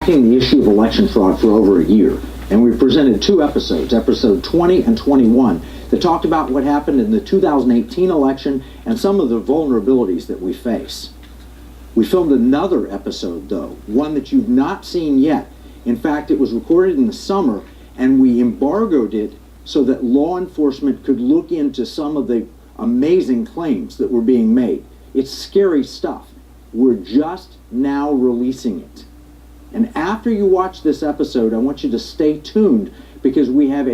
attacking the issue of election fraud for over a year, and we presented two episodes, episode 20 and 21, that talked about what happened in the 2018 election and some of the vulnerabilities that we face. We filmed another episode, though, one that you've not seen yet. In fact, it was recorded in the summer, and we embargoed it so that law enforcement could look into some of the amazing claims that were being made. It's scary stuff. We're just now releasing it. And after you watch this episode, I want you to stay tuned because we have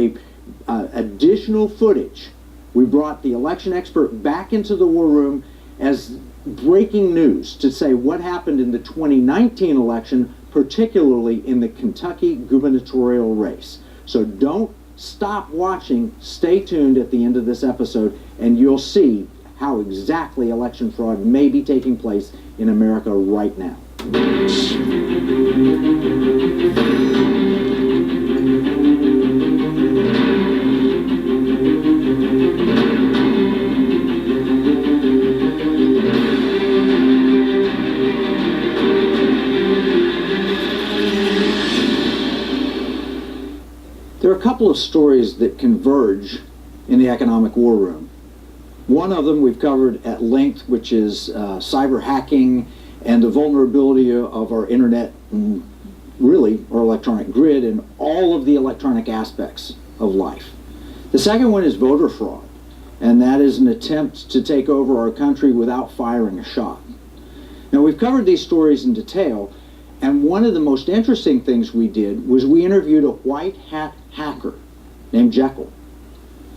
additional footage. We brought the election expert back into the war room as breaking news to say what happened in the 2019 election, particularly in the Kentucky gubernatorial race. So don't stop watching. Stay tuned at the end of this episode, and you'll see how exactly election fraud may be taking place in America right now. There are a couple of stories that converge in the economic war room. One of them we've covered at length, which is cyber hacking and the vulnerability of our internet and really our electronic grid and all of the electronic aspects of life. The second one is voter fraud, and that is an attempt to take over our country without firing a shot. Now, we've covered these stories in detail, and one of the most interesting things we did was we interviewed a white hat hacker named Jekyll.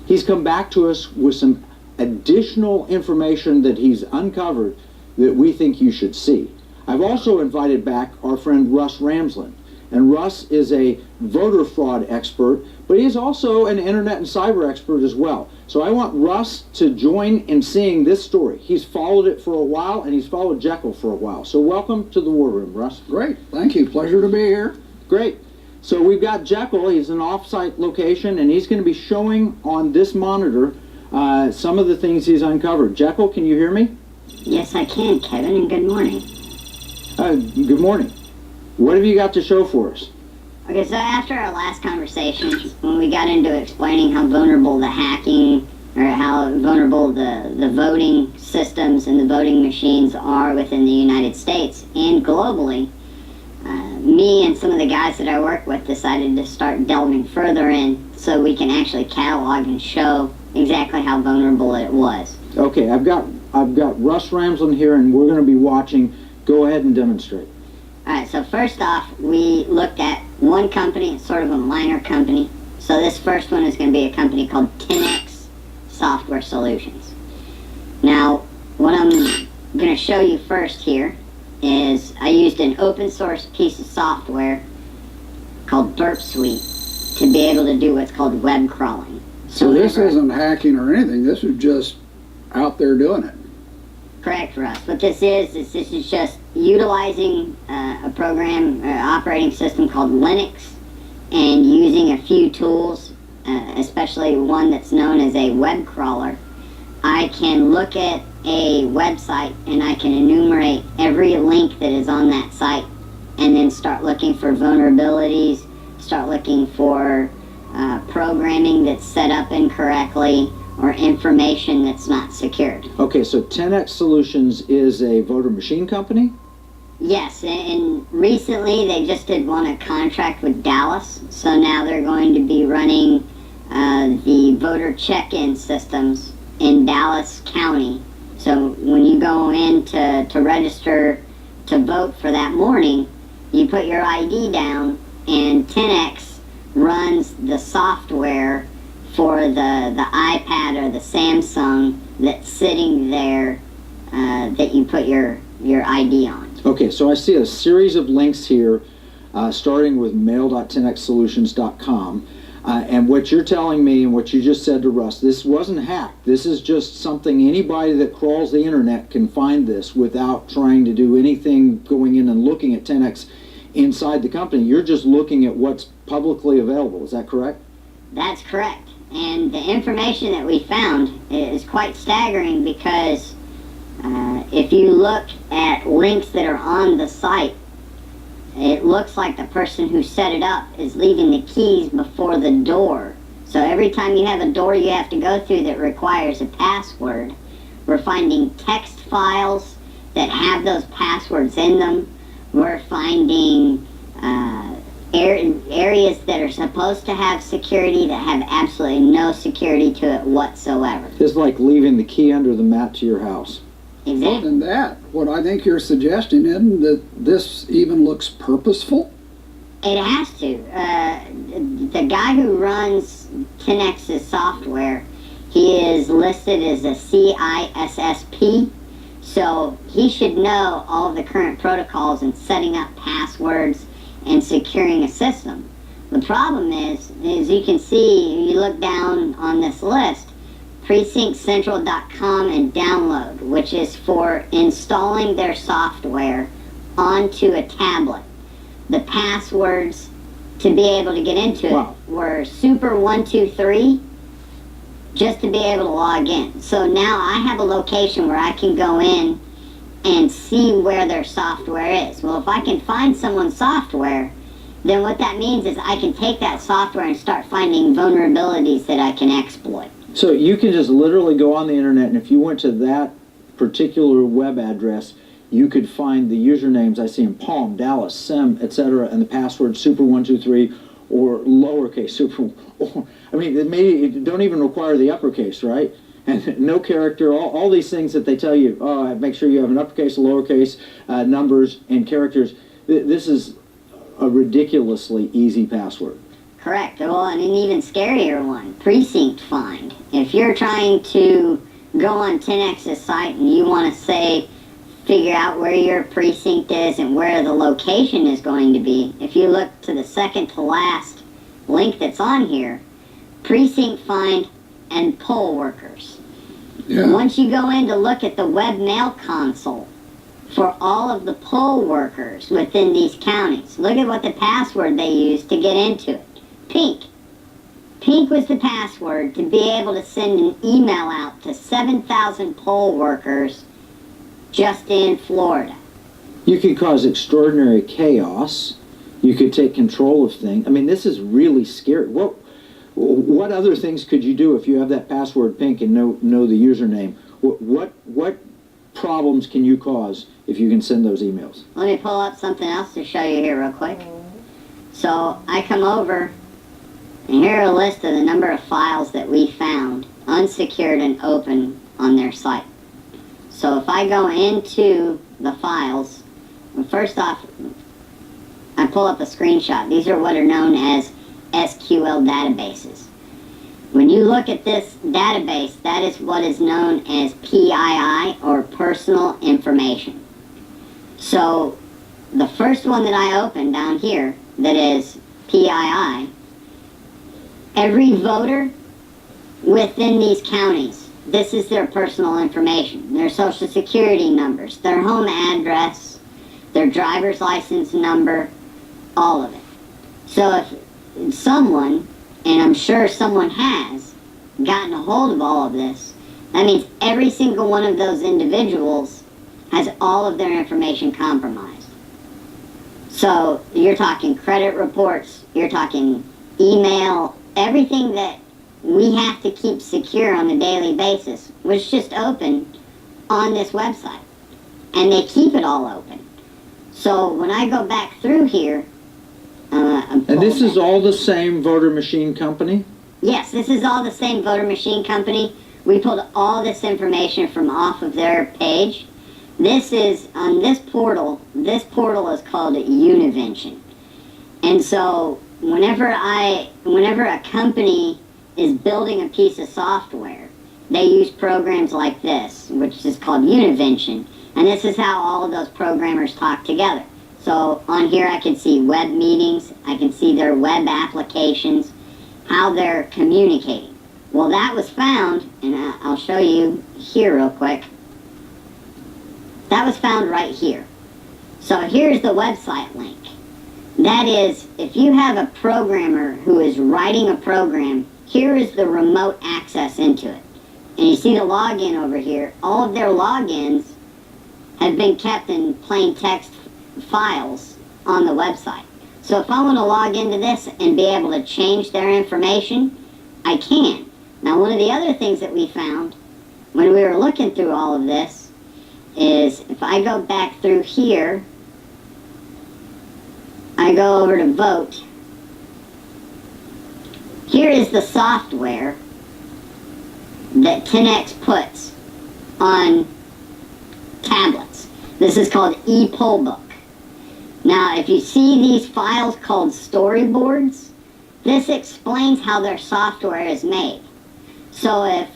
He's come back to us with some additional information that he's uncovered that we think you should see. I've also invited back our friend Russ Ramsland, and Russ is a voter fraud expert, but he is also an internet and cyber expert as well. So I want Russ to join in seeing this story. He's followed it for a while, and he's followed Jekyll for a while. So welcome to the War Room, Russ. Great, thank you. Pleasure to be here. Great. So we've got Jekyll. He's an off-site location, and he's going to be showing on this monitor some of the things he's uncovered. Jekyll, can you hear me? Yes, I can, Kevin, and good morning. Good morning. What have you got to show for us? Okay, so after our last conversation, when we got into explaining how vulnerable the hacking, or how vulnerable the voting systems and the voting machines are within the United States and globally, me and some of the guys that I work with decided to start delving further in so we can actually catalog and show exactly how vulnerable it was. Okay, I've got Russ Ramsland here, and we're going to be watching. Go ahead and demonstrate. All right, so first off, we looked at one company, it's sort of a minor company. So this first one is going to be a company called 10X Software Solutions. Now, what I'm going to show you first here is I used an open source piece of software called Burp Suite to be able to do what's called web crawling. So this isn't hacking or anything, this is just out there doing it. Correct, Russ. What this is just utilizing a program, operating system called Linux, and using a few tools, especially one that's known as a web crawler. I can look at a website and I can enumerate every link that is on that site and then start looking for vulnerabilities, start looking for programming that's set up incorrectly, or information that's not secured. Okay, so 10X Solutions is a voter machine company? Yes, and recently they just did won a contract with Dallas, so now they're going to be running the voter check-in systems in Dallas County. So when you go in to register to vote for that morning, you put your ID down, and 10X runs the software for the iPad or the Samsung that's sitting there that you put your ID on. Okay, so I see a series of links here, starting with mail.10xsolutions.com. And what you're telling me and what you just said to Russ, this wasn't hacked. This is just something anybody that crawls the internet can find this without trying to do anything going in and looking at 10X inside the company. You're just looking at what's publicly available. Is that correct? That's correct. And the information that we found is quite staggering because if you look at links that are on the site, it looks like the person who set it up is leaving the keys before the door. So every time you have a door you have to go through that requires a password, we're finding text files that have those passwords in them. We're finding areas that are supposed to have security that have absolutely no security to it whatsoever. It's like leaving the key under the mat to your house. More Exactly. than that, what I think you're suggesting isn't that this even looks purposeful. It has to. The guy who runs 10x's software, he is listed as a CISSP, so he should know all of the current protocols in setting up passwords and securing a system. The problem is, as you can see, you look down on this list, precinctcentral.com and download, which is for installing their software onto a tablet. The passwords to be able to get into Wow. it were super123 just to be able to log in. So now I have a location where I can go in and see where their software is. Well, if I can find someone's software, then what that means is I can take that software and start finding vulnerabilities that I can exploit. So you can just literally go on the internet, and if you went to that particular web address, you could find the usernames I see in Palm, Dallas, Sem, etc., and the password super123 or lowercase super. Or, I mean, it don't even require the uppercase, right? And no character, all these things that they tell you, oh, make sure you have an uppercase, a lowercase, numbers, and characters. This is a ridiculously easy password. Correct. Well, and an even scarier one, precinct find. If you're trying to go on 10x's site and you want to say, figure out where your precinct is and where the location is going to be, if you look to the second to last link that's on here, precinct find and poll workers. Yeah. Once you go in to look at the webmail console for all of the poll workers within these counties, look at what the password they used to get into it. Pink. Pink was the password to be able to send an email out to 7,000 poll workers just in Florida. You could cause extraordinary chaos. You could take control of things. I mean, this is really scary. What other things could you do if you have that password pink and know the username? What problems can you cause if you can send those emails? Let me pull up something else to show you here real quick. So I come over, and here are a list of the number of files that we found unsecured and open on their site. So if I go into the files, well, first off, I pull up a screenshot. These are what are known as SQL databases. When you look at this database, that is what is known as PII, or personal information. So the first one that I opened down here, that is PII, every voter within these counties, this is their personal information, their social security numbers, their home address, their driver's license number, all of it. So if someone, and I'm sure someone has, gotten a hold of all of this, that means every single one of those individuals has all of their information compromised. So you're talking credit reports, you're talking email, everything that we have to keep secure on a daily basis was just open on this website. And they keep it all open. So when I go back through here, And this is all the same voter machine company? yes, this is all the same voter machine company. We pulled all this information from off of their page. This is on this portal is called Univention. And so whenever a company is building a piece of software, they use programs like this, which is called Univention. And this is how all of those programmers talk together. So on here I can see web meetings, I can see their web applications, how they're communicating. Well, that was found, and I'll show you here real quick. That was found right here. So here's the website link. That is, if you have a programmer who is writing a program, here is the remote access into it. And you see the login over here. All of their logins have been kept in plain text files on the website. So if I want to log into this and be able to change their information, I can. Now, one of the other things that we found when we were looking through all of this is if I go back through here, I go over to vote. Here is the software that 10X puts on tablets. This is called ePollbook. Now, if you see these files called storyboards, this explains how their software is made. So if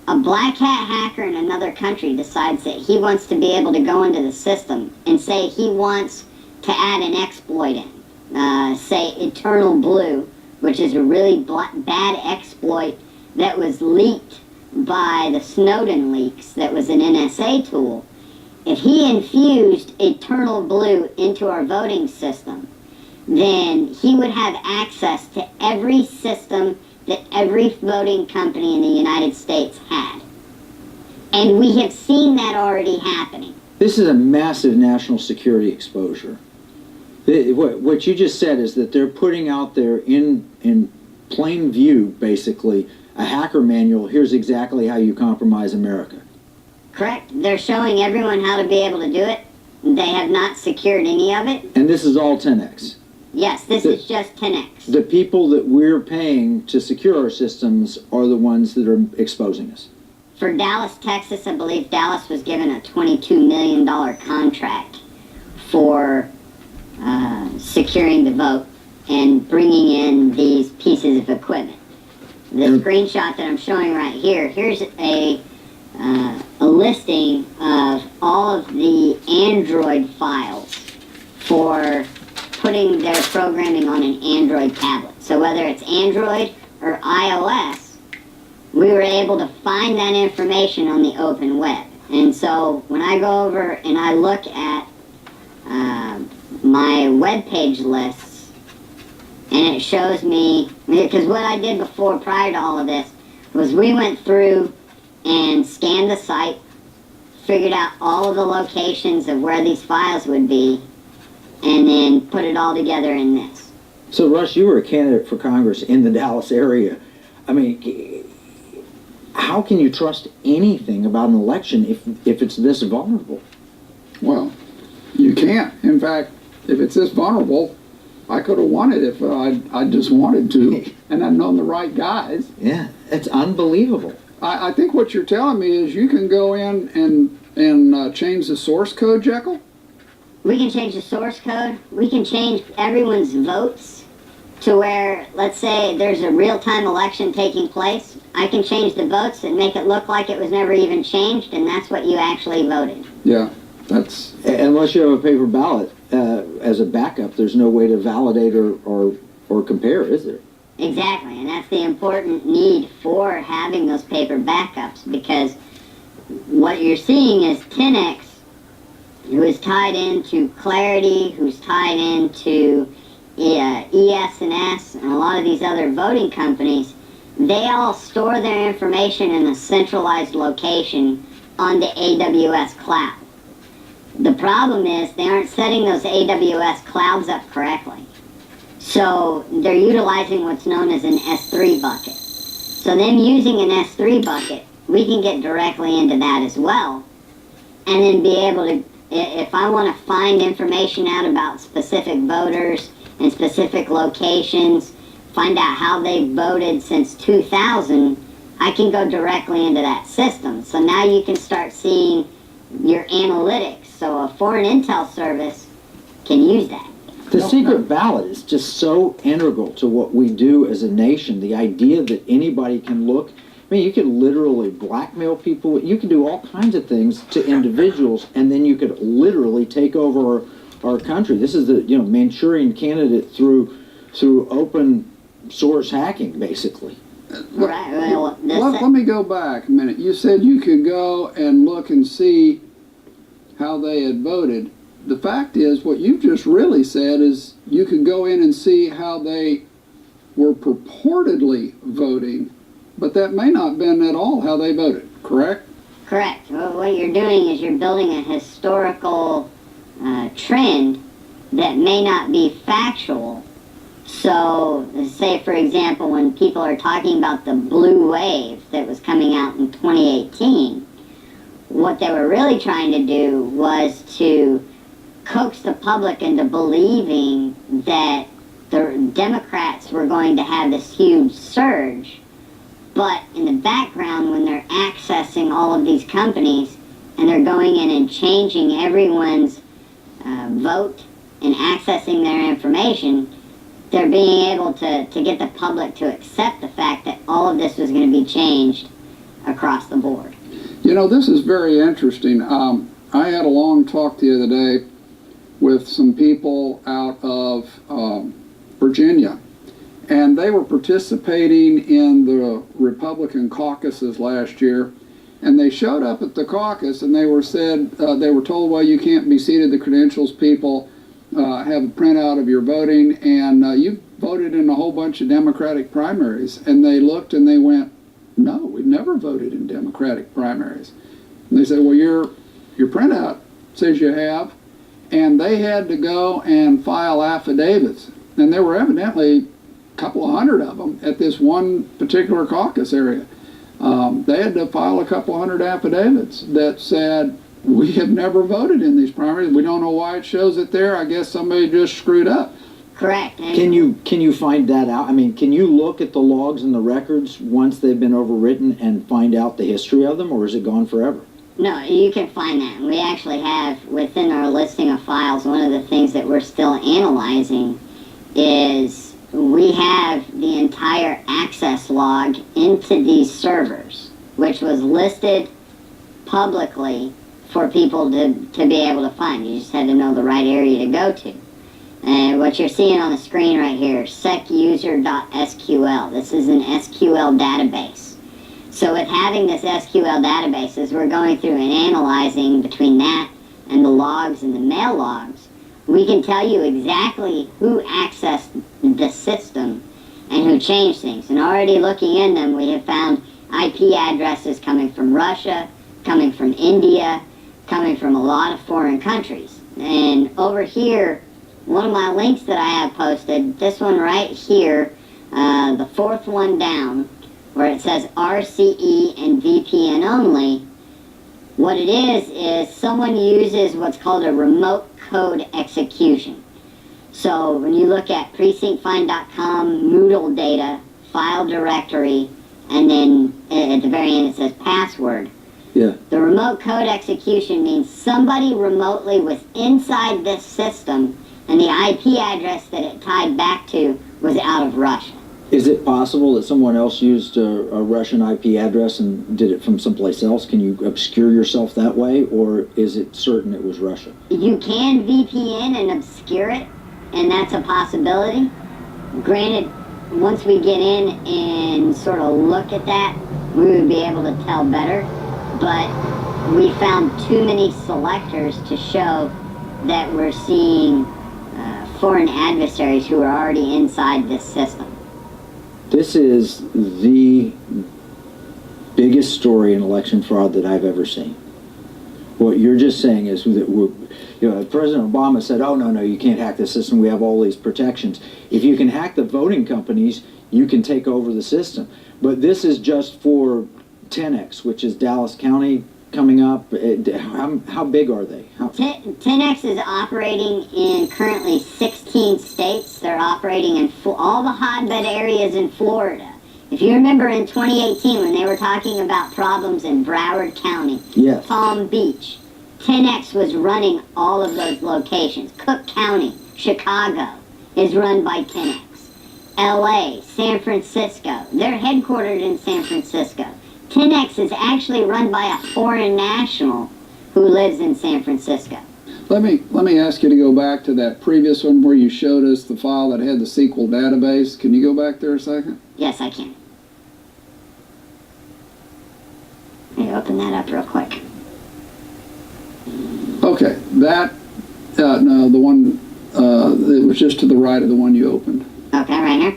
a black hat hacker in another country decides that he wants to be able to go into the system and say he wants to add an exploit in, say Eternal Blue, which is a really bad exploit that was leaked by the Snowden leaks, that was an NSA tool. If he infused Eternal Blue into our voting system, then he would have access to every system that every voting company in the United States had. And we have seen that already happening. This is a massive national security exposure. What you just said is that they're putting out there in plain view, basically, a hacker manual. Here's exactly how you compromise America. Correct. They're showing everyone how to be able to do it. They have not secured any of it. And this is all 10X. Yes, this is just 10X. The people that we're paying to secure our systems are the ones that are exposing us. For Dallas, Texas, I believe Dallas was given a $22 million contract for securing the vote and bringing in these pieces of equipment. The screenshot that I'm showing right here, here's a listing of all of the Android files for putting their programming on an Android tablet. So whether it's Android or iOS, we were able to find that information on the open web. And so when I go over and I look at my web page lists, and it shows me, because what I did before, prior to all of this, was we went through and scanned the site, figured out all of the locations of where these files would be, and then put it all together in this. So, Russ, you were a candidate for Congress in the Dallas area. I mean, how can you trust anything about an election if it's this vulnerable? Well, you can't. In fact, if it's this vulnerable, I could have won it if I just wanted to, and I'd known the right guys. Yeah, it's unbelievable. I think what you're telling me is you can go in and change the source code, Jekyll? We can change the source code. We can change everyone's votes to where, let's say, there's a real-time election taking place. I can change the votes and make it look like it was never even changed, and that's what you actually voted. Yeah, that's... Unless you have a paper ballot as a backup, there's no way to validate or compare, is there? Exactly, and that's the important need for having those paper backups, because what you're seeing is 10X, who is tied into Clarity, who's tied into ES&S, and a lot of these other voting companies. They all store their information in a centralized location on the AWS cloud. The problem is they aren't setting those AWS clouds up correctly. So they're utilizing what's known as an S3 bucket. So them using an S3 bucket, we can get directly into that as well, and then be able to, if I want to find information out about specific voters and specific locations, find out how they voted since 2000, I can go directly into that system. So now you can start seeing your analytics. So a foreign intel service can use that. The secret ballot is just so integral to what we do as a nation. The idea that anybody can look, I mean, you could literally blackmail people. You could do all kinds of things to individuals, and then you could literally take over our country. This is the Manchurian candidate through open source hacking, basically. Right. Well, Let me go back a minute. You said you could go and look and see how they had voted. The fact is, what you've just really said is you could go in and see how they were purportedly voting, but that may not have been at all how they voted, correct? Correct. Well, what you're doing is you're building a historical trend that may not be factual. So, say for example, when people are talking about the blue wave that was coming out in 2018, what they were really trying to do was to coax the public into believing that the Democrats were going to have this huge surge, but in the background, when they're accessing all of these companies and they're going in and changing everyone's vote and accessing their information, they're being able to get the public to accept the fact that all of this was going to be changed across the board. You know, this is very interesting. I had a long talk the other day with some people out of Virginia, and they were participating in the Republican caucuses last year, and they showed up at the caucus and they were told, well, you can't be seated, the credentials people have a printout of your voting, and you voted in a whole bunch of Democratic primaries. And they looked and they went, no, we've never voted in Democratic primaries. And they said, well, your printout says you have. And they had to go and file affidavits. And there were evidently a couple of hundred of them at this one particular caucus area. They had to file a couple hundred affidavits that said, we have never voted in these primaries. We don't know why it shows it there. I guess somebody just screwed up. Correct. Can you find that out? I mean, can you look at the logs and the records once they've been overwritten and find out the history of them, or is it gone forever? No, you can find that. We actually have within our listing of files, one of the things that we're still analyzing is we have the entire access log into these servers, which was listed publicly for people to be able to find. You just had to know the right area to go to. And what you're seeing on the screen right here, secuser.sql. This is an SQL database. So with having this SQL database, as we're going through and analyzing between that and the logs and the mail logs, we can tell you exactly who accessed the system and who changed things. And already looking in them, we have found IP addresses coming from Russia, coming from India, coming from a lot of foreign countries. And over here, one of my links that I have posted, this one right here, the fourth one down, where it says RCE and VPN only, what it is someone uses what's called a remote code execution. So when you look at precinctfind.com, Moodle data, file directory, and then at the very end it says password. Yeah. The remote code execution means somebody remotely was inside this system and the IP address that it tied back to was out of Russia. Is it possible that someone else used a Russian IP address and did it from someplace else? Can you obscure yourself that way, or is it certain it was Russia? You can VPN and obscure it, and that's a possibility. Granted, once we get in and sort of look at that, we would be able to tell better, but we found too many selectors to show that we're seeing foreign adversaries who are already inside this system. This is the biggest story in election fraud that I've ever seen. What you're just saying is that President Obama said, oh, no, you can't hack the system. We have all these protections. If you can hack the voting companies, you can take over the system. But this is just for 10X, which is Dallas County coming up. How big are they? 10X is operating in currently 16 states. They're operating in all the hotbed areas in Florida. If you remember in 2018 when they were talking about problems in Broward County, yes, Palm Beach, 10X was running all of those locations. Cook County, Chicago is run by 10X. LA, San Francisco, they're headquartered in San Francisco. 10X is actually run by a foreign national who lives in San Francisco. Let me ask you to go back to that previous one where you showed us the file that had the SQL database. Can you go back there a second? Yes, I can. Let me open that up real quick. Okay, that, no, the one, it was just to the right of the one you opened. Okay, right here.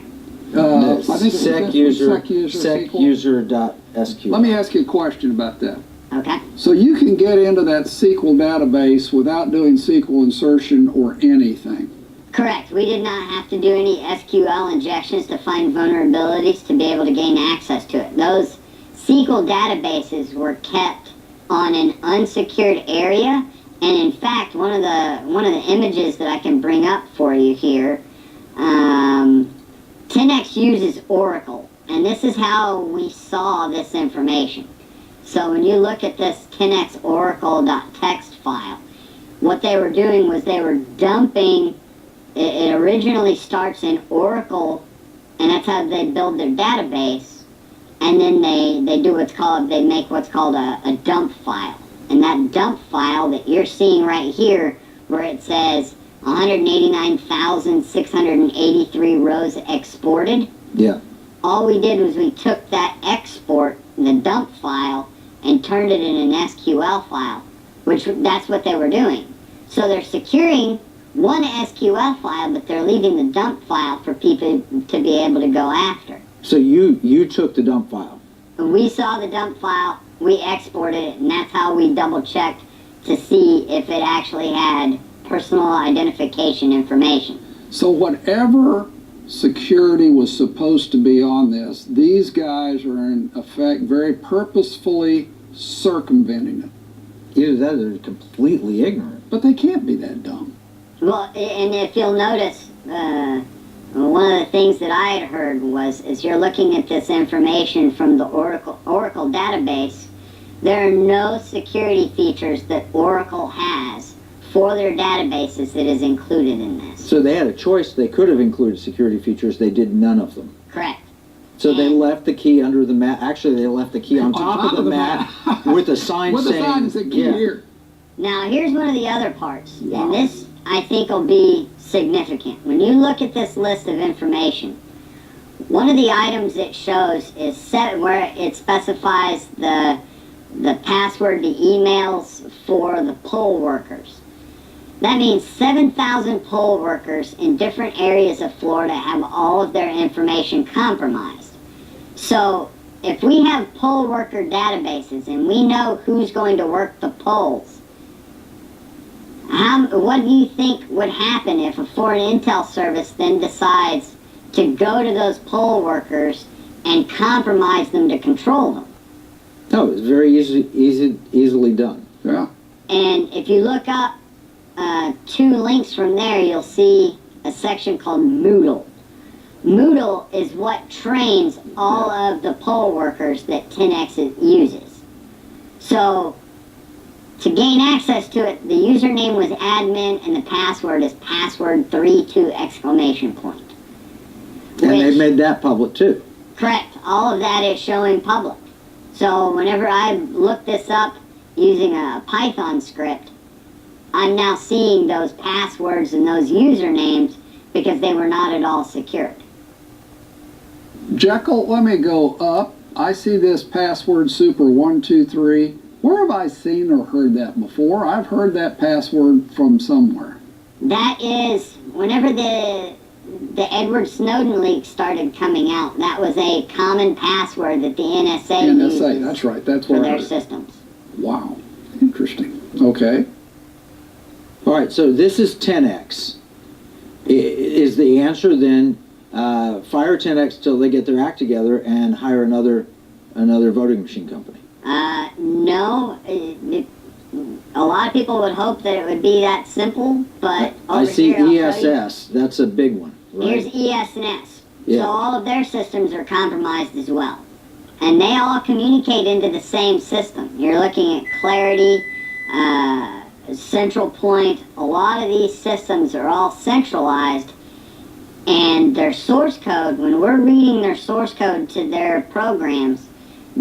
I think secuser.sql. Let me ask you a question about that. Okay. So you can get into that SQL database without doing SQL insertion or anything. Correct. We did not have to do any SQL injections to find vulnerabilities to be able to gain access to it. Those SQL databases were kept on an unsecured area, and in fact, one of the images that I can bring up for you here, 10x uses Oracle, and this is how we saw this information. So when you look at this 10x oracle.txt file, what they were doing was they were dumping. It originally starts in Oracle, and that's how they build their database. And then they do they make what's called a dump file. And that dump file that you're seeing right here, where it says 189,683 rows exported. Yeah. All we did was we took that export, the dump file, and turned it in an SQL file, that's what they were doing. So they're securing one SQL file, but they're leaving the dump file for people to be able to go after. So you took the dump file. We saw the dump file, we exported it, and that's how we double-checked to see if it actually had personal identification information. So whatever security was supposed to be on this, these guys are in effect very purposefully circumventing it. Either that or they're completely ignorant. But they can't be that dumb. Well, and if you'll notice, one of the things that I had heard is you're looking at this information from the Oracle database, there are no security features that Oracle has for their databases that is included in this. So they had a choice. They could have included security features. They did none of them. Correct. So they left the key under the mat. Actually, they left the key on top of the mat with a sign with saying, a sign that said key here. Now, here's one of the other parts, Wow. and this, I think, will be significant. When you look at this list of information, one of the items it shows is where it specifies the password to emails for the poll workers. That means 7,000 poll workers in different areas of Florida have all of their information compromised. So if we have poll worker databases and we know who's going to work the polls, what do you think would happen if a foreign intel service then decides to go to those poll workers and compromise them to control them? no, it's very easily done. Yeah. And if you look up 2 links from there, you'll see a section called Moodle. Moodle is what trains all of the poll workers that 10x uses. So to gain access to it, the username was admin and the password is password32 exclamation point. And they Which- made that public too. Correct. All of that is showing public. So whenever I look this up using a Python script, I'm now seeing those passwords and those usernames because they were not at all secured. Jekyll, let me go up. I see this password super 123. Where have I seen or heard that before? I've heard that password from somewhere. That is, whenever the Edward Snowden leak started coming out, that was a common password that the NSA uses NSA, that's right. That's for what I their heard. systems. Wow. Interesting. Okay. All right, so this is 10x. Is the answer then fire 10x till they get their act together and hire another voting machine company? No, a lot of people would hope that it would be that simple, but I over see here, I'll tell you, ESS. That's a big one. Right? here's ES&S. Yeah. So all of their systems are compromised as well. And they all communicate into the same system. You're looking at Clarity, Central Point. A lot of these systems are all centralized, and their source code, when we're reading their source code to their programs,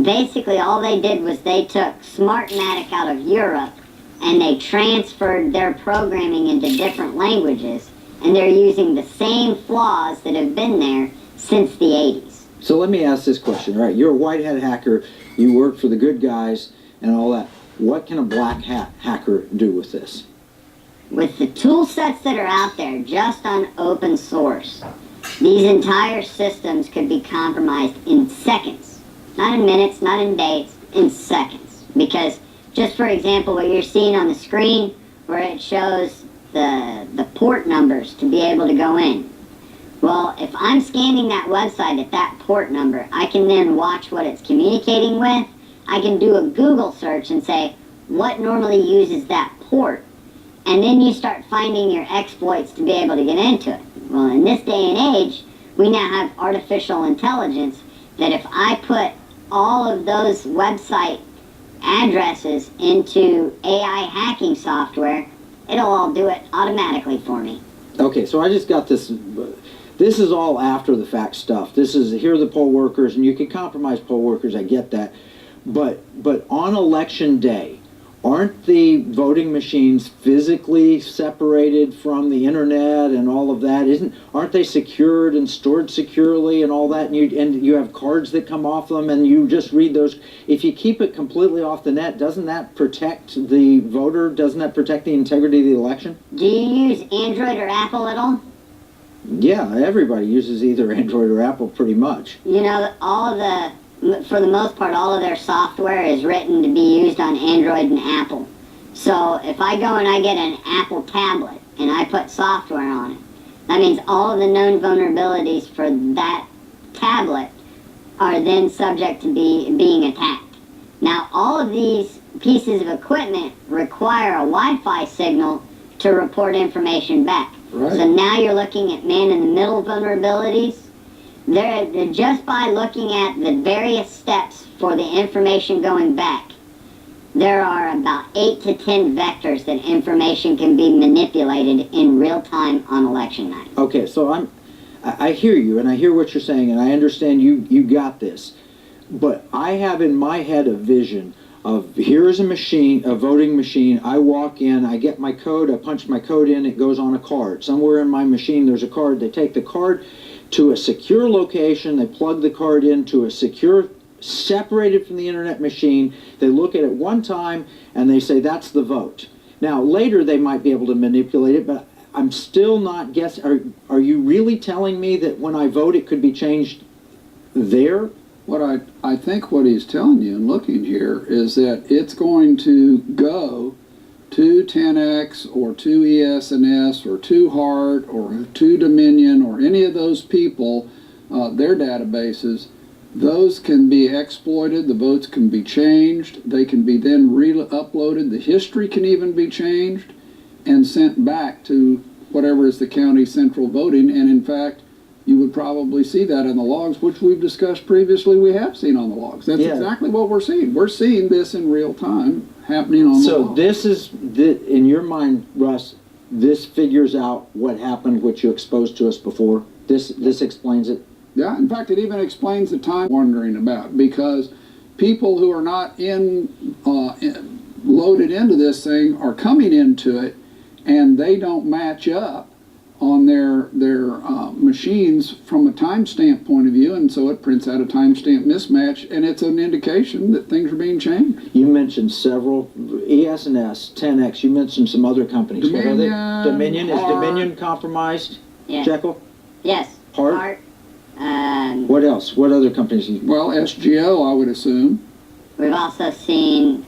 basically all they did was they took Smartmatic out of Europe and they transferred their programming into different languages, and they're using the same flaws that have been there since the 80s. So let me ask this question, right? You're a white hat hacker, you work for the good guys and all that. What can a black hat hacker do with this? With the tool sets that are out there, just on open source, these entire systems could be compromised in seconds. Not in minutes, not in days, in seconds. Because just for example, what you're seeing on the screen where it shows the port numbers to be able to go in. Well, if I'm scanning that website at that port number, I can then watch what it's communicating with. I can do a Google search and say, what normally uses that port? And then you start finding your exploits to be able to get into it. Well, in this day and age, we now have artificial intelligence that if I put all of those website addresses into AI hacking software, it'll all do it automatically for me. Okay, so I just got this. This is all after the fact stuff. This is, here are the poll workers, and you can compromise poll workers, I get that. But on election day, aren't the voting machines physically separated from the internet and all of that? Aren't they secured and stored securely and all that? And you have cards that come off them, and you just read those. If you keep it completely off the net, doesn't that protect the voter? Doesn't that protect the integrity of the election? Do you use Android or Apple at all? Yeah, everybody uses either Android or Apple pretty much. You know, for the most part, all of their software is written to be used on Android and Apple. So if I go and I get an Apple tablet and I put software on it, that means all of the known vulnerabilities for that tablet are then subject to being attacked. Now, all of these pieces of equipment require a Wi-Fi signal to report information back. Right. So now you're looking at man-in-the-middle vulnerabilities. They're just by looking at the various steps for the information going back, there are about 8 to 10 vectors that information can be manipulated in real time on election night. Okay, so I hear you, and I hear what you're saying, and I understand you got this. But I have in my head a vision of, here's a machine, a voting machine. I walk in, I get my code, I punch my code in, it goes on a card. Somewhere in my machine there's a card. They take the card to a secure location, they plug the card into a secure, separated from the internet machine. They look at it one time and they say that's the vote. Now later they might be able to manipulate it, but I'm still not guessing. Are you really telling me that when I vote it could be changed there? What I think what he's telling you and looking here is that it's going to go to 10X or to ES&S or to HART or to Dominion or any of those people, their databases. Those can be exploited, the votes can be changed, they can be then re-uploaded, the history can even be changed and sent back to whatever is the county central voting. And in fact, you would probably see that in the logs, which we've discussed previously. We have seen on the logs. That's exactly what we're seeing. We're seeing this in real time happening on the logs. So this is, in your mind, Russ, this figures out what happened, what you exposed to us before? This explains it? Yeah, in fact, it even explains the time wondering about, because people who are not loaded into this thing are coming into it, and they don't match up on their machines from a timestamp point of view, and so it prints out a timestamp mismatch, and it's an indication that things are being changed. You mentioned several, ES&S, 10X, you mentioned some other companies. Dominion, what are they? Dominion, is HART. Dominion compromised? Yeah. Jekyll? Yes. HART? What else? What other companies? Well, SGO, I would assume. We've also seen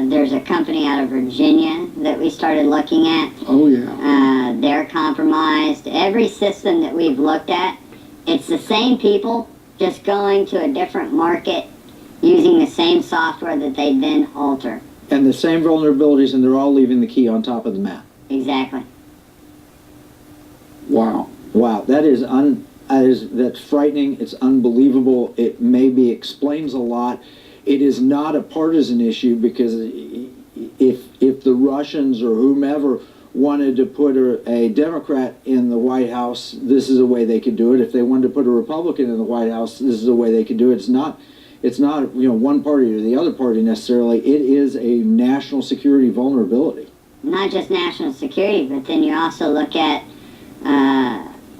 there's a company out of Virginia that we started looking at. Oh, yeah. They're compromised. Every system that we've looked at, it's the same people just going to a different market using the same software that they then alter. And the same vulnerabilities, and they're all leaving the key on top of the map. Exactly. Wow. Wow, that's frightening. It's unbelievable. It maybe explains a lot. It is not a partisan issue, because if the Russians or whomever wanted to put a Democrat in the White House, this is a way they could do it. If they wanted to put a Republican in the White House, this is a way they could do it. It's not one party or the other party necessarily. It is a national security vulnerability. Not just national security, but then you also look at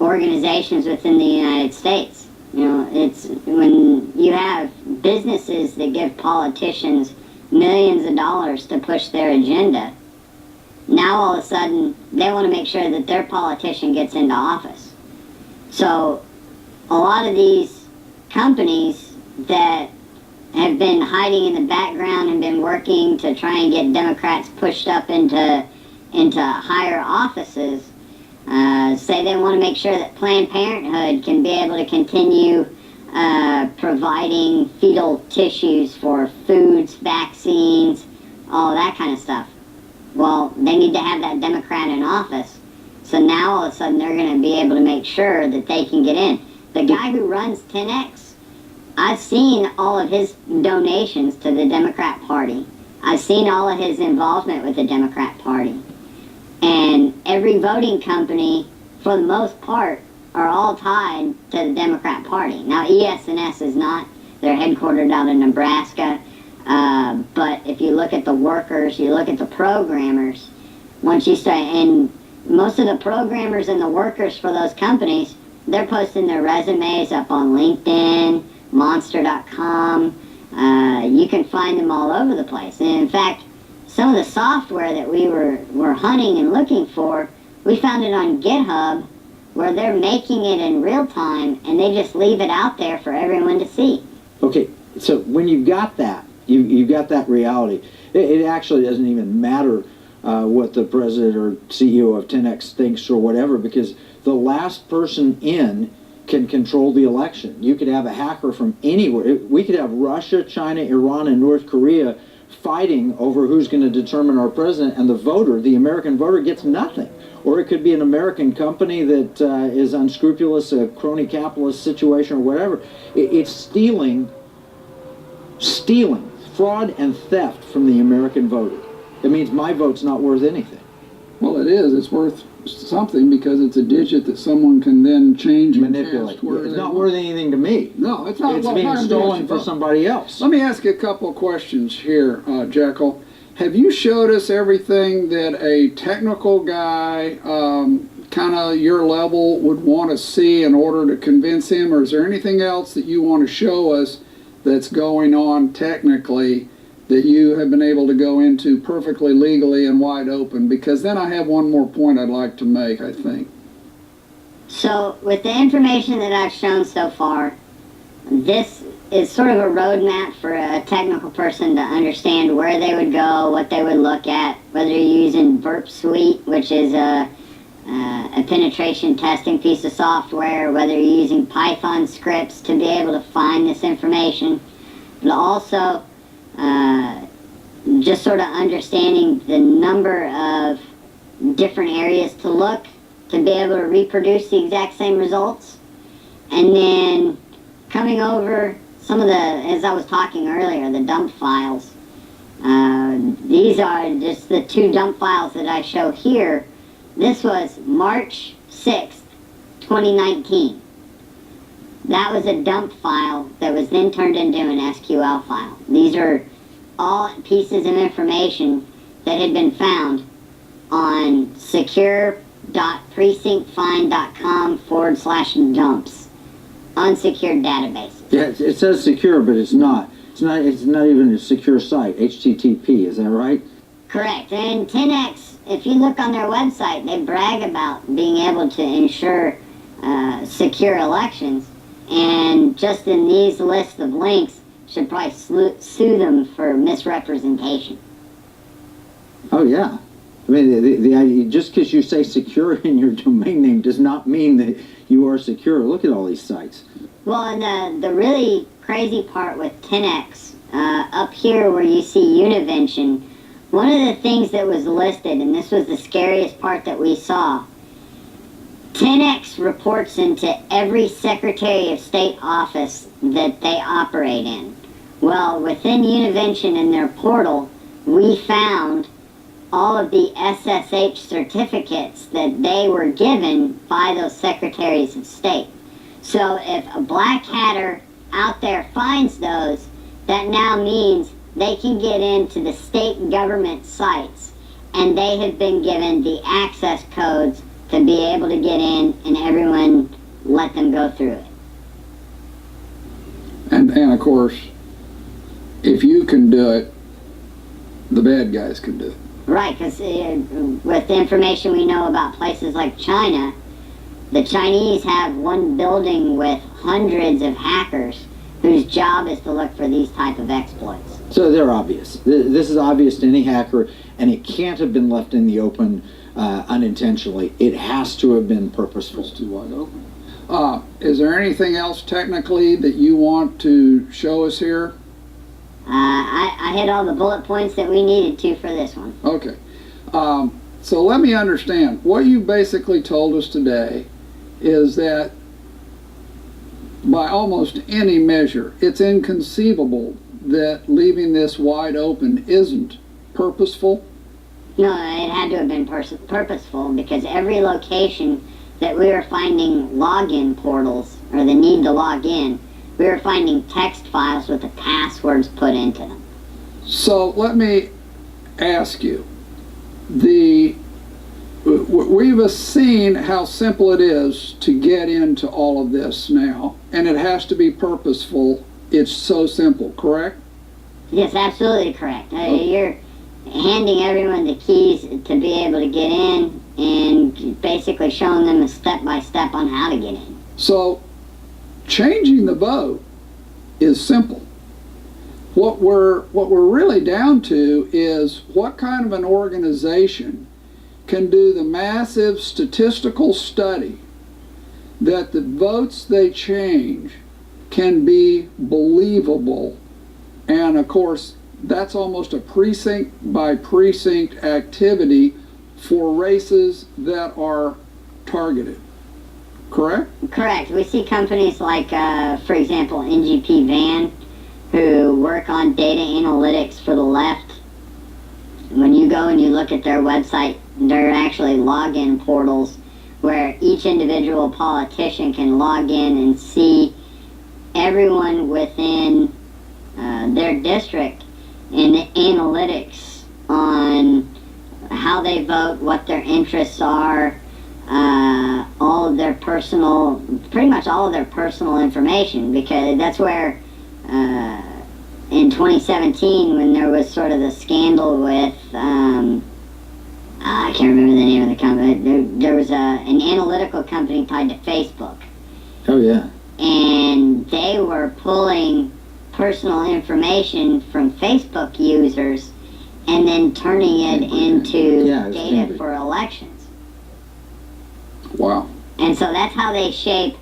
organizations within the United States. You know, it's when you have businesses that give politicians millions of dollars to push their agenda, now all of a sudden they want to make sure that their politician gets into office. So a lot of these companies that have been hiding in the background and been working to try and get Democrats pushed up into higher offices, say they want to make sure that Planned Parenthood can be able to continue providing fetal tissues for foods, vaccines, all that kind of stuff. Well, they need to have that Democrat in office. So now all of a sudden they're going to be able to make sure that they can get in. The guy who runs 10X, I've seen all of his donations to the Democrat Party. I've seen all of his involvement with the Democrat Party. And every voting company, for the most part, are all tied to the Democrat Party. Now, ES&S is not. They're headquartered out in Nebraska. But if you look at the workers, you look at the programmers, once you start, and most of the programmers and the workers for those companies, they're posting their resumes up on LinkedIn, Monster.com. You can find them all over the place. And in fact, some of the software that we were hunting and looking for, we found it on GitHub, where they're making it in real time, and they just leave it out there for everyone to see. Okay, so when you've got that, you've got that reality, it actually doesn't even matter what the president or CEO of 10X thinks or whatever, because the last person in can control the election. You could have a hacker from anywhere. We could have Russia, China, Iran, and North Korea fighting over who's going to determine our president, and the voter, the American voter, gets nothing. Or it could be an American company that is unscrupulous, a crony capitalist situation or whatever. It's stealing, fraud and theft from the American voter. It means my vote's not worth anything. Well, it is. It's worth something because it's a digit that someone can then change and Manipulate. cast where It's they not want. worth anything to me. No, it's not. It's what being I'm stolen talking for about. somebody else. Let me ask you a couple of questions here, Jekyll. Have you showed us everything that a technical guy, kind of your level, would want to see in order to convince him, or is there anything else that you want to show us that's going on technically that you have been able to go into perfectly legally and wide open? Because then I have one more point I'd like to make, I think. So with the information that I've shown so far, this is sort of a roadmap for a technical person to understand where they would go, what they would look at, whether you're using Burp Suite, which is a penetration testing piece of software, whether you're using Python scripts to be able to find this information, but also just sort of understanding the number of different areas to look to be able to reproduce the exact same results, and then coming over some of the, as I was talking earlier, the dump files. These are just the two dump files that I show here. This was March 6th, 2019. That was a dump file that was then turned into an SQL file. These are all pieces of information that had been found on secure.precinctfind.com/dumps, unsecured databases. Yeah, it says secure, but it's not. It's not even a secure site. HTTP, is that right? Correct. And 10X, if you look on their website, they brag about being able to ensure secure elections. And just in these lists of links, should probably sue them for misrepresentation. Oh, yeah. I mean, the idea, just because you say secure in your domain name does not mean that you are secure. Look at all these sites. Well, and the really crazy part with 10X, up here where you see Univention, one of the things that was listed, and this was the scariest part that we saw, 10X reports into every Secretary of State office that they operate in. Well, within Univention in their portal, we found all of the SSH certificates that they were given by those Secretaries of State. So if a black hatter out there finds those, that now means they can get into the state government sites, and they have been given the access codes to be able to get in, and everyone let them go through it. And of course, if you can do it, the bad guys can do it. Right, because with the information we know about places like China, the Chinese have one building with hundreds of hackers, whose job is to look for these type of exploits. So they're obvious. This is obvious to any hacker, and it can't have been left in the open unintentionally. It has to have been purposeful. It's too wide open. Is there anything else technically that you want to show us here? I hit all the bullet points that we needed to for this one. Okay. So let me understand. What you basically told us today is that by almost any measure, it's inconceivable that leaving this wide open isn't purposeful. No, it had to have been purposeful, because every location that we were finding login portals, or the need to log in, we were finding text files with the passwords put into them. So let me ask you, we've seen how simple it is to get into all of this now, and it has to be purposeful. It's so simple, correct? Yes, absolutely correct. You're handing everyone the keys to be able to get in, and basically showing them a step-by-step on how to get in. So changing the vote is simple. What we're really down to is what kind of an organization can do the massive statistical study that the votes they change can be believable. And of course, that's almost a precinct by precinct activity for races that are targeted. Correct? Correct. We see companies like, for example, NGP Van, who work on data analytics for the left. When you go and you look at their website, there are actually login portals where each individual politician can log in and see everyone within their district and the analytics on how they vote, what their interests are, all of their personal, pretty much all of their personal information, because that's where in 2017, when there was sort of the scandal with, I can't remember the name of the company, there was an analytical company tied to Facebook. Oh, yeah. And they were pulling personal information from Facebook users and then turning it into data for elections. Wow. And so that's how they shape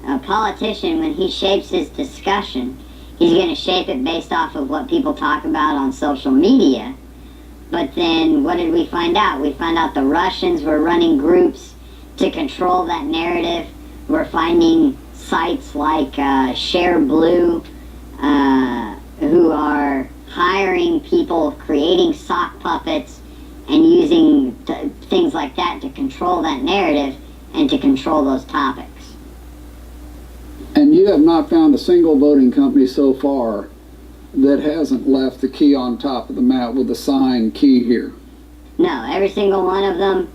a politician. When he shapes his discussion, he's going to shape it based off of what people talk about on social media. But then what did we find out? We found out the Russians were running groups to control that narrative. We're finding sites like Share Blue, who are hiring people, creating sock puppets, and using things like that to control that narrative and to control those topics. And you have not found a single voting company so far that hasn't left the key on top of the map with the sign key here. No, every single one of them,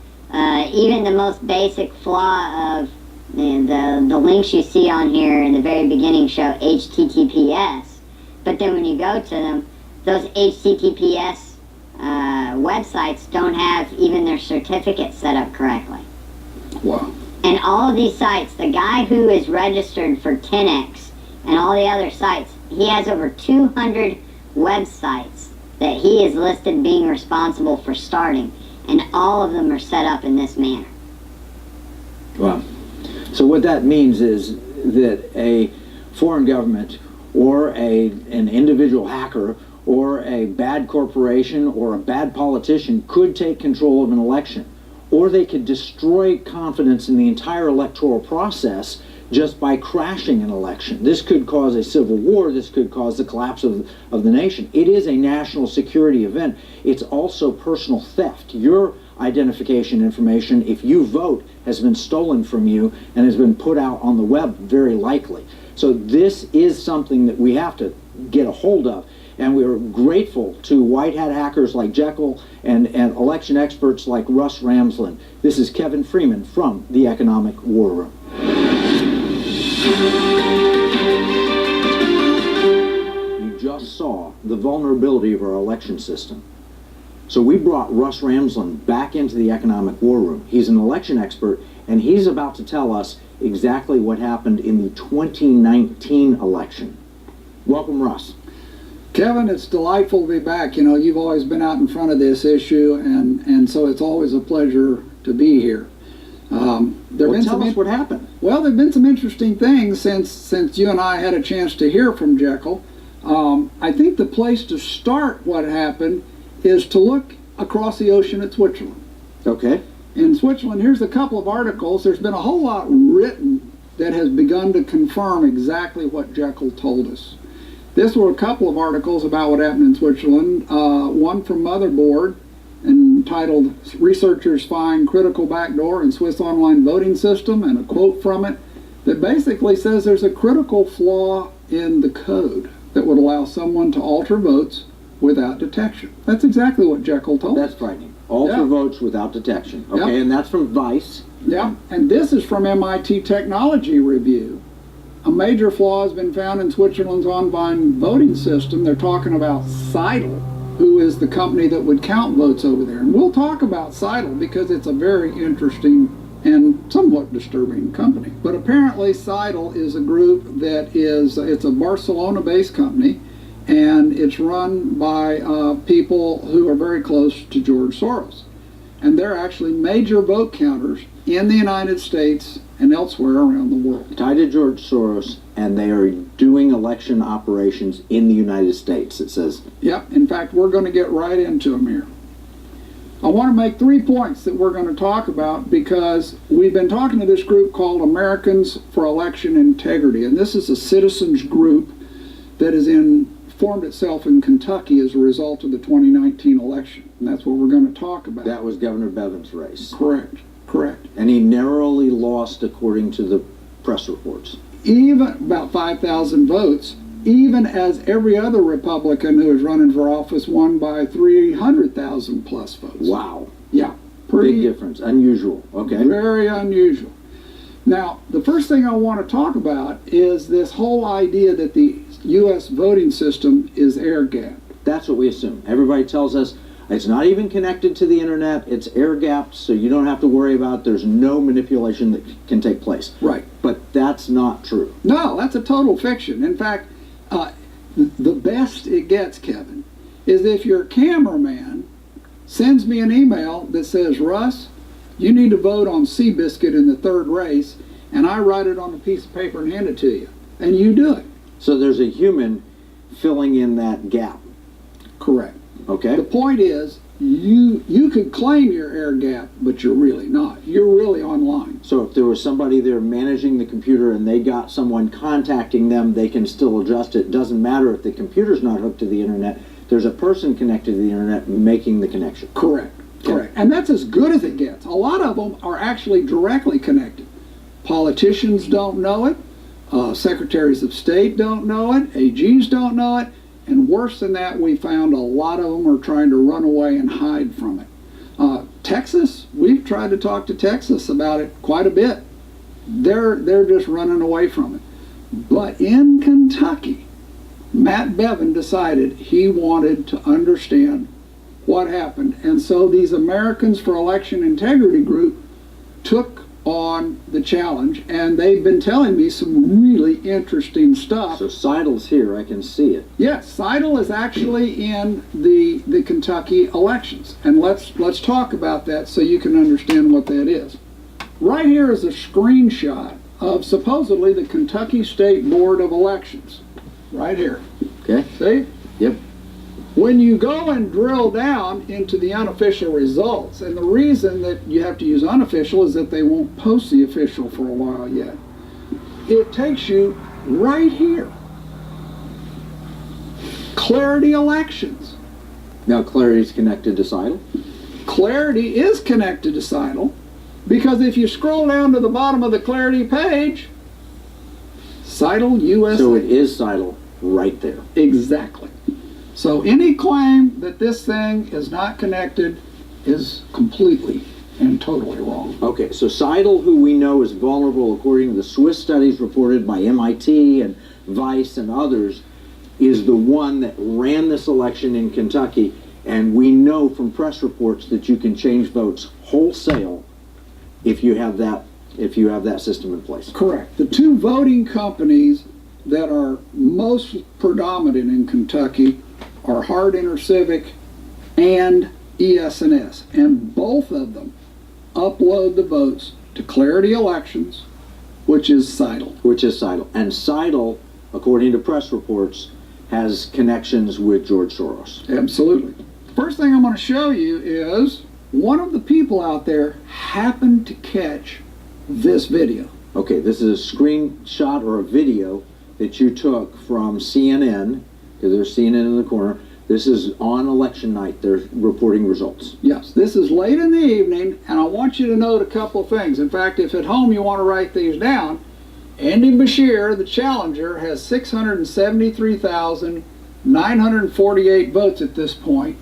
even the most basic flaw of the links you see on here in the very beginning show HTTPS, but then when you go to them, those HTTPS websites don't have even their certificate set up correctly. Wow. And all of these sites, the guy who is registered for 10X and all the other sites, he has over 200 websites that he is listed being responsible for starting, and all of them are set up in this manner. Wow. So what that means is that a foreign government or an individual hacker or a bad corporation or a bad politician could take control of an election, or they could destroy confidence in the entire electoral process just by crashing an election. This could cause a civil war. This could cause the collapse of the nation. It is a national security event. It's also personal theft. Your identification information, if you vote, has been stolen from you and has been put out on the web, very likely. So this is something that we have to get a hold of. And we're grateful to white hat hackers like Jekyll and election experts like Russ Ramsland. This is Kevin Freeman from the Economic War Room. You just saw the vulnerability of our election system. So we brought Russ Ramsland back into the Economic War Room. He's an election expert, and he's about to tell us exactly what happened in the 2019 election. Welcome, Russ. Kevin, it's delightful to be back. You know, you've always been out in front of this issue, and so it's always a pleasure to be here. Tell us what happened. Well, there have been some interesting things since you and I had a chance to hear from Jekyll. I think the place to start what happened is to look across the ocean at Switzerland. Okay. In Switzerland, here's a couple of articles. There's been a whole lot written that has begun to confirm exactly what Jekyll told us. This were a couple of articles about what happened in Switzerland. One from Motherboard, entitled "Researchers Find Critical Backdoor in Swiss Online Voting System," and a quote from it that basically says there's a critical flaw in the code that would allow someone to alter votes without detection. That's exactly what Jekyll told us. That's frightening. Alter votes without detection. Okay, Yep. and that's from Vice. Yeah, and this is from MIT Technology Review. A major flaw has been found in Switzerland's online voting system. They're talking about Seidel, who is the company that would count votes over there. And we'll talk about Seidel because it's a very interesting and somewhat disturbing company. But apparently Seidel is a group that it's a Barcelona-based company, and it's run by people who are very close to George Soros. And they're actually major vote counters in the United States and elsewhere around the world. Tied to George Soros, and they are doing election operations in the United States, it says. Yep, in fact, we're going to get right into them here. I want to make 3 points that we're going to talk about because we've been talking to this group called Americans for Election Integrity, and this is a citizens group that has formed itself in Kentucky as a result of the 2019 election, and that's what we're going to talk about. That was Governor Bevin's race. Correct. And he narrowly lost according to the press reports. Even about 5,000 votes, even as every other Republican who is running for office won by 300,000 plus votes. Wow. Yeah. Pretty Big difference. Unusual. Okay. Very unusual. Now, the first thing I want to talk about is this whole idea that the U.S. voting system is air-gapped. That's what we assume. Everybody tells us it's not even connected to the internet. It's air-gapped, so you don't have to worry about it. There's no manipulation that can take place. Right. But that's not true. No, that's a total fiction. In fact, the best it gets, Kevin, is if your cameraman sends me an email that says, "Russ, you need to vote on Seabiscuit in the third race," and I write it on a piece of paper and hand it to you, and you do it. So there's a human filling in that gap. Correct. Okay? The point is, you could claim you're air gap, but you're really not. You're really online. So if there was somebody there managing the computer and they got someone contacting them, they can still adjust it. Doesn't matter if the computer's not hooked to the internet. There's a person connected to the internet making the connection. Correct. Correct. And that's as good as it gets. A lot of them are actually directly connected. Politicians don't know it. Secretaries of state don't know it. AGs don't know it. And worse than that, we found a lot of them are trying to run away and hide from it. Texas, we've tried to talk to Texas about it quite a bit. They're just running away from it. But in Kentucky, Matt Bevin decided he wanted to understand what happened. And so these Americans for Election Integrity group took on the challenge, and they've been telling me some really interesting stuff. So Seidel's here, I can see it. Yes, Seidel is actually in the Kentucky elections, and let's talk about that so you can understand what that is. Right here is a screenshot of supposedly the Kentucky State Board of Elections. Right here. Okay? See? Yep. When you go and drill down into the unofficial results, and the reason that you have to use unofficial is that they won't post the official for a while yet, it takes you right here. Clarity Elections. Now Clarity's connected to Seidel. Clarity is connected to Seidel because if you scroll down to the bottom of the Clarity page, Seidel USA. So it is Seidel right there. Exactly. So any claim that this thing is not connected is completely and totally wrong. Okay, so Seidel, who we know is vulnerable according to the Swiss studies reported by MIT and Vice and others, is the one that ran this election in Kentucky, and we know from press reports that you can change votes wholesale if you have that system in place. Correct. The two voting companies that are most predominant in Kentucky are Hard InterCivic and ES&S, and both of them upload the votes to Clarity Elections, which is Seidel. And Seidel, according to press reports, has connections with George Soros. Absolutely. First thing I'm going to show you is one of the people out there happened to catch this video. Okay, this is a screenshot or a video that you took from CNN, because there's CNN in the corner. This is on election night. They're reporting results. Yes, this is late in the evening, and I want you to note a couple of things. In fact, if at home you want to write these down, Andy Beshear, the challenger, has 673,948 votes at this point,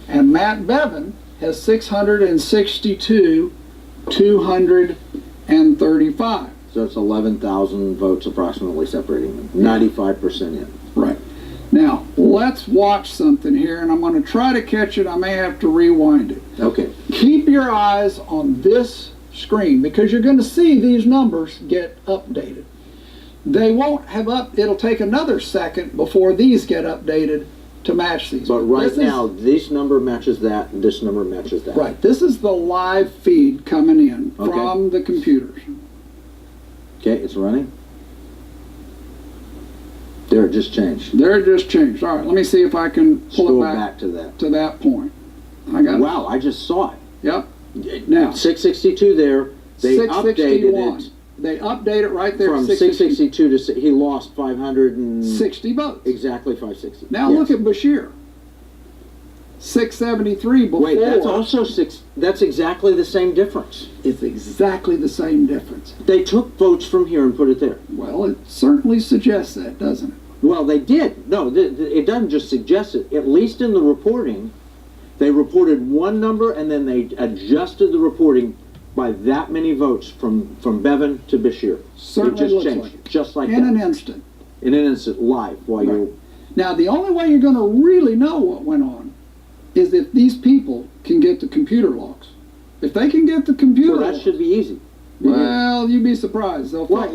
and Matt Bevin has 662,235. So it's 11,000 votes approximately separating them. 95% in. Right. Now, let's watch something here, and I'm going to try to catch it. I may have to rewind it. Okay. Keep your eyes on this screen, because you're going to see these numbers get updated. They won't have it'll take another second before these get updated to match these. But right now, this number matches that, and this number matches that. Right. This is the live feed coming in from the computers. Okay, it's running. There, it just changed. There it just changed. All right, let me see if I can pull Scroll it back to that. to that point. I got Wow, I just saw it. Yep. Now, 662 there. They updated it. They update it right there. From 662 to he lost 560 votes. Exactly 560. Now look at Beshear. 673 before. Wait, that's also that's exactly the same difference. It's exactly the same difference. They took votes from here and put it there. Well, it certainly suggests that, doesn't it? Well, they did. No, it doesn't just suggest it. At least in the reporting, they reported one number and then they adjusted the reporting by that many votes from Bevin to Beshear. Certainly it just looks changed, like it. just like in that. an instant. In an instant, live, while Right. you're... Now, the only way you're going to really know what went on is if these people can get the computer logs. If they can get the computer Well, that logs, should be easy. well, you'd be surprised. They'll Well,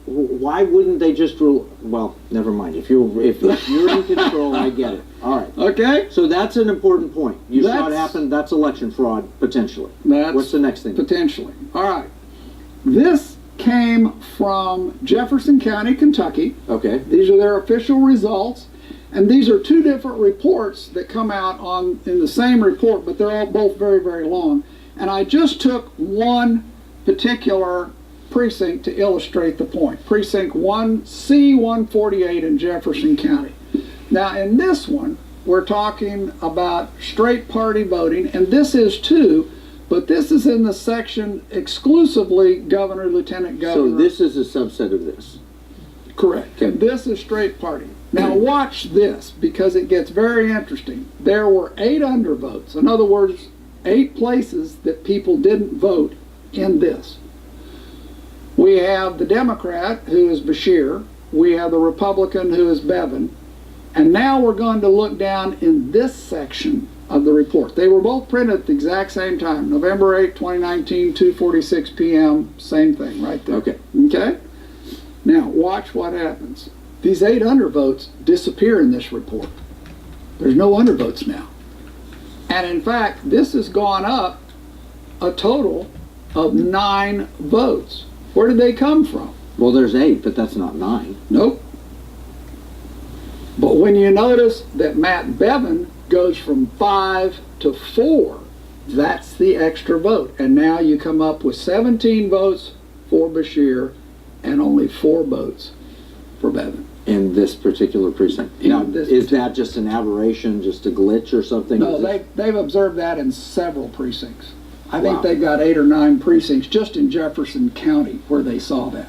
why wouldn't they just rule? Well, never mind. If you're in control, I get it. All right. Okay. So that's an important point. You saw it That's- happen. That's election fraud potentially. What's the next thing? Potentially. All right. This came from Jefferson County, Kentucky. Okay. These are their official results. And these are two different reports that come out in the same report, but they're all both very, very long. And I just took one particular precinct to illustrate the point. Precinct 1C148 in Jefferson County. Now in this one, we're talking about straight party voting, and this is too, but this is in the section exclusively governor, lieutenant governor. So this is a subset of this. Correct. Okay. And this is straight party. Now watch this, because it gets very interesting. There were 8 undervotes. In other words, 8 places that people didn't vote in this. We have the Democrat, who is Beshear. We have the Republican, who is Bevin. And now we're going to look down in this section of the report. They were both printed at the exact same time. November 8, 2019, 2:46 p.m. Same thing right there. Okay. Okay? Now, watch what happens. These 8 undervotes disappear in this report. There's no undervotes now. And in fact, this has gone up a total of 9 votes. Where did they come from? Well, there's 8, but that's not 9. Nope. But when you notice that Matt Bevin goes from 5 to 4, that's the extra vote. And now you come up with 17 votes for Beshear and only 4 votes for Bevin. In this particular precinct. In Now, this is that just an aberration, just a glitch or something? No, Is it- they've observed that in several precincts. I think Wow. they've got 8 or 9 precincts just in Jefferson County where they saw that.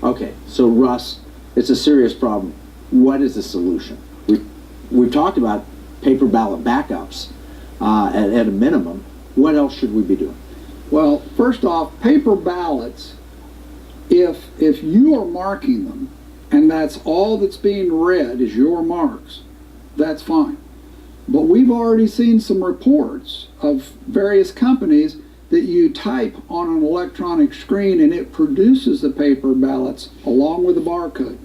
Okay, so Russ, it's a serious problem. What is the solution? We've talked about paper ballot backups at a minimum. What else should we be doing? Well, first off, paper ballots, if you are marking them and that's all that's being read is your marks, that's fine. But we've already seen some reports of various companies that you type on an electronic screen and it produces the paper ballots along with the barcode.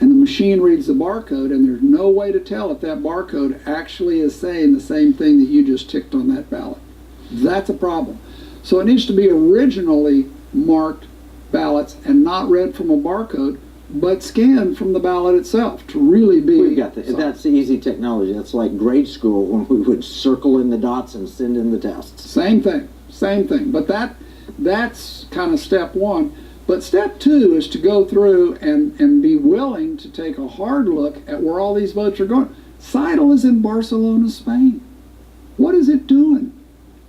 And the machine reads the barcode, and there's no way to tell if that barcode actually is saying the same thing that you just ticked on that ballot. That's a problem. So it needs to be originally marked ballots and not read from a barcode, but scanned from the ballot itself to really be. We've got that. That's the easy technology. That's like grade school when we would circle in the dots and send in the tests. Same thing. But that's kind of step one. But step two is to go through and be willing to take a hard look at where all these votes are going. Seidel is in Barcelona, Spain. What is it doing?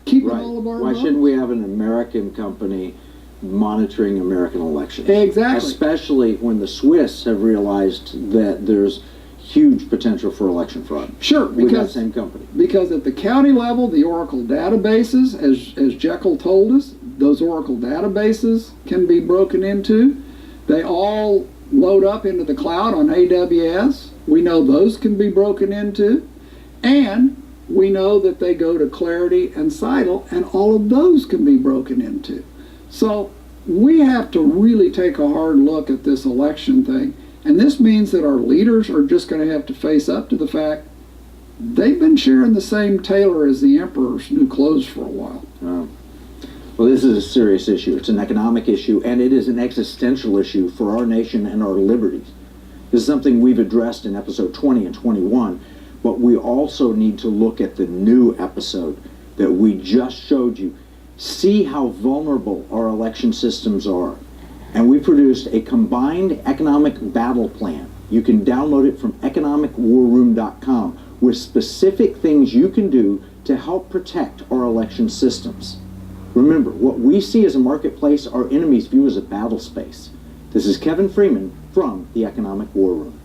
Keeping Right. all of our Why votes? shouldn't we have an American company monitoring American elections? Exactly. Especially when the Swiss have realized that there's huge potential for election fraud. Sure, With that because same company. Because at the county level, the Oracle databases, as Jekyll told us, those Oracle databases can be broken into. They all load up into the cloud on AWS. We know those can be broken into. And we know that they go to Clarity and Seidel, and all of those can be broken into. So we have to really take a hard look at this election thing. And this means that our leaders are just going to have to face up to the fact they've been sharing the same tailor as the emperor's new clothes for a while. Well, this is a serious issue. It's an economic issue, and it is an existential issue for our nation and our liberties. This is something we've addressed in episode 20 and 21, but we also need to look at the new episode that we just showed you. See how vulnerable our election systems are. And we produced a combined economic battle plan. You can download it from economicwarroom.com with specific things you can do to help protect our election systems. Remember, what we see as a marketplace, our enemies view as a battle space. This is Kevin Freeman from the Economic War Room.